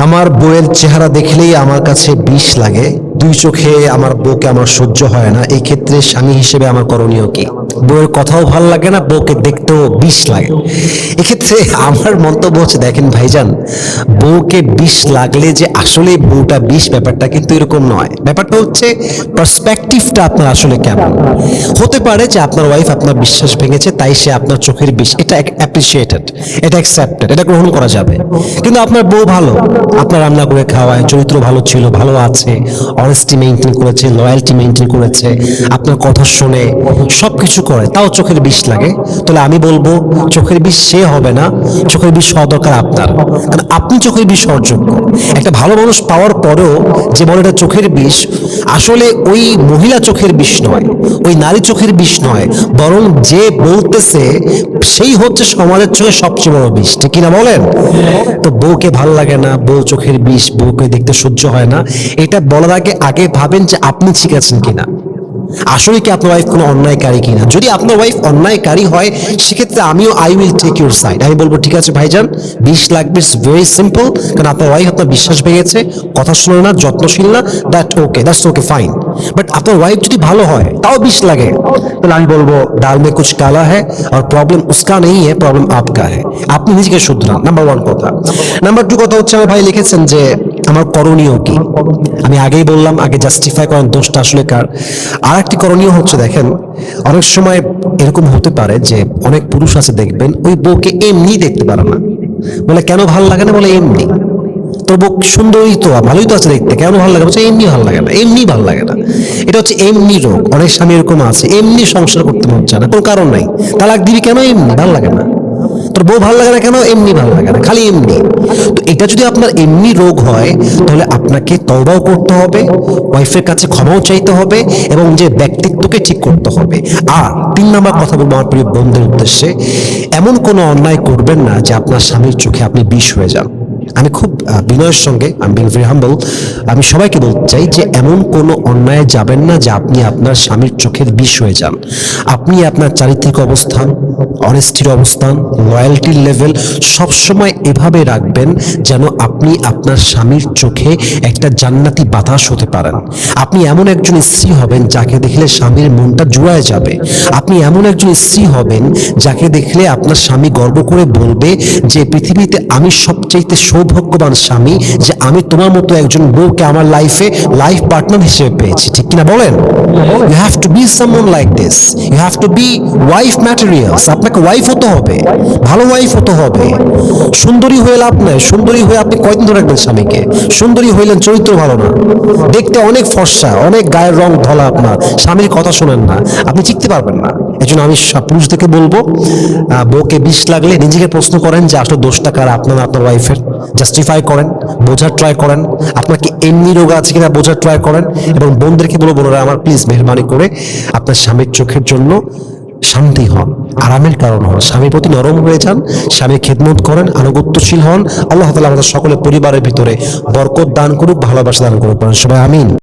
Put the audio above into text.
আমার বউয়ের চেহারা দেখলেই আমার কাছে বিষ লাগে। দুই চোখে আমার বউকে আমার সহ্য হয় না। এই ক্ষেত্রে স্বামী হিসেবে আমার করণীয় কি? বউয়ের কথাও ভাল লাগে না, বউকে দেখতেও বিষ লাগে। এক্ষেত্রে আমার মন্তব্য হচ্ছে, দেখেন ভাইজান, বউকে বিষ লাগলে যে আসলে বউটা বিষ, ব্যাপারটা কিন্তু এরকম নয়। ব্যাপারটা হচ্ছে পার্সপেক্টিভটা আপনার আসলে কেমন। হতে পারে যে আপনার ওয়াইফ আপনার বিশ্বাস ভেঙেছে, তাই সে আপনার চোখের বিষ। এটা অ্যাপ্রিসিয়েটেড, এটা অ্যাকসেপ্টেড, এটা গ্রহণ করা যাবে। কিন্তু আপনার বউ ভালো, আপনার রান্না করে খাওয়ায়, চরিত্র ভালো ছিল, ভালো আছে, অনেস্টি মেনটেন করেছে, লয়্যালটি মেনটেন করেছে, আপনার কথা শুনে সবকিছু করে, তাও চোখের বিষ লাগে, তাহলে আমি বলবো চোখের বিষ সে হবে না, চোখের বিষ হওয়া দরকার আপনার। কারণ আপনি চোখের বিষ হওয়ার যোগ্য। একটা ভালো মানুষ পাওয়ার পরেও যে বলে এটা চোখের বিষ, আসলে ওই মহিলা চোখের বিষ নয়, ওই নারী চোখের বিষ নয়, বরং যে বলতেছে সেই হচ্ছে সমাজের চোখে সবচেয়ে বড় বিষ। ঠিক কিনা বলেন? তো বউকে ভাল লাগে না, বউ চোখের বিষ, বউকে দেখতে সহ্য হয় না, এটা বলার আগে ভাবেন যে আপনি ঠিক আছেন কিনা, আসলে কি আপনার ওয়াইফ কোনো অন্যায়কারী কিনা। যদি আপনার ওয়াইফ অন্যায়কারী হয়, সেক্ষেত্রে I will take your side. আমি বলবো ঠিক আছে ভাইজান, বিষ লাগবে, ইটস ভেরি সিম্পল। কারণ আপনার ওয়াইফ আপনার বিশ্বাস ভেঙেছে, কথা শুনে না, যত্নশীল না, দ্যাটস ওকে ফাইন। বাট আপনার ওয়াইফ যদি ভালো হয়, তাও বিষ লাগে, তাহলে আমি বলবো ডাল মে কুছ কালা হ্যায়, আর প্রবলেম উসকা নেই হ্যায়, প্রবলেম আপকা হ্যায়। আপনি নিজেকে শুধরান, নাম্বার ওয়ান কথা। নাম্বার টু কথা হচ্ছে, আমার ভাই লিখেছেন যে আমার করণীয় কি। আমি আগেই বললাম, আগে জাস্টিফাই করেন দোষটা আসলে কার। আর একটি করণীয় হচ্ছে, দেখেন, অনেক সময় এরকম হতে পারে যে অনেক পুরুষ আছে, দেখবেন ওই বউকে এমনি দেখতে পারে না, বলে কেন ভালো লাগে না, বলে এমনি। তো বউ সুন্দরী তো, ভালোই তো আছে দেখতে, কেন ভালো লাগে, বলছে এমনি ভালো লাগে না, এমনি ভালো লাগে না। এটা হচ্ছে এমনি রোগ। অনেক স্বামী এরকম আছে, এমনি সংসার করতে মন চায় না, কোনো কারণ নাই, তালাক দিবি কেন, এমনি ভালো লাগে না। তোর বউ ভালো লাগে না কেন, এমনি ভালো লাগে না, খালি এমনি। তো এটা যদি আপনার এমনি রোগ হয়, তাহলে আপনাকে তওবাও করতে হবে, ওয়াইফের কাছে ক্ষমাও চাইতে হবে, এবং যে ব্যক্তিত্বকে ঠিক করতে হবে। আর 3 নম্বর কথা বলবো আমার প্রিয় বন্ধুদের উদ্দেশ্যে, এমন কোনো অন্যায় করবেন না যে আপনার স্বামীর চোখে আপনি বিষ হয়ে যান। আমি খুব বিনয়ের সঙ্গে, আমি বিং ভেরি হাম্বল, আমি সবাইকে বলতে চাই যে এমন কোনো অন্যায় যাবেন না যে আপনি আপনার স্বামীর চোখের বিষ হয়ে যান। আপনি আপনার চারিত্রিক অবস্থান, অনেস্টির অবস্থান, লয়্যালটির লেভেল সবসময় এভাবে রাখবেন যেন আপনি আপনার স্বামীর চোখে একটা জান্নাতি বাতাস হতে পারেন। আপনি এমন একজন স্ত্রী হবেন যাকে দেখলে স্বামীর মনটা জুড়ায় যাবে। আপনি এমন একজন স্ত্রী হবেন যাকে দেখলে আপনার স্বামী গর্ব করে বলবে যে পৃথিবীতে আমি সবচাইতে সৌভাগ্যবান স্বামী, যে আমি তোমার মতো একজন বউকে আমার লাইফে লাইফ পার্টনার হিসেবে পেয়েছি। ঠিক কিনা বলেন? You have to be someone like this, you have to be wife materials. আপনাকে ওয়াইফ হতে হবে, ভালো ওয়াইফ হতে হবে। সুন্দরী হয়ে লাভ নাই, সুন্দরী হয়ে আপনি কয়দিন ধরে রাখবেন স্বামীকে? সুন্দরী হইলেন, চরিত্র ভালো না, দেখতে অনেক ফর্সা, অনেক গায়ের রং ধলা, আপনার স্বামীর কথা শোনেন না, আপনি চিনতে পারবেন না। এজন্য আমি পুরুষদেরকে বলবো, বউকে বিষ লাগলে নিজেকে প্রশ্ন করেন যে আসলে দোষটা কার, আপনার আপনার ওয়াইফের। জাস্টিফাই করেন, বোঝার ট্রাই করেন, আপনার কি এমনি রোগ আছে কিনা বোঝার ট্রাই করেন। এবং বোনদেরকে বলবো, বোনেরা আমার, প্লিজ মেহরবানি করে আপনার স্বামীর চোখের জন্য শান্তি হন, আরামের কারণ হন, স্বামীর প্রতি নরম হয়ে যান, স্বামীর খেদমত করেন, আনুগত্যশীল হন। আল্লাহ তাআলা আমাদের সকলের পরিবারের ভিতরে বরকত দান করুক, ভালোবাসা দান করুক। সবাই আমিন।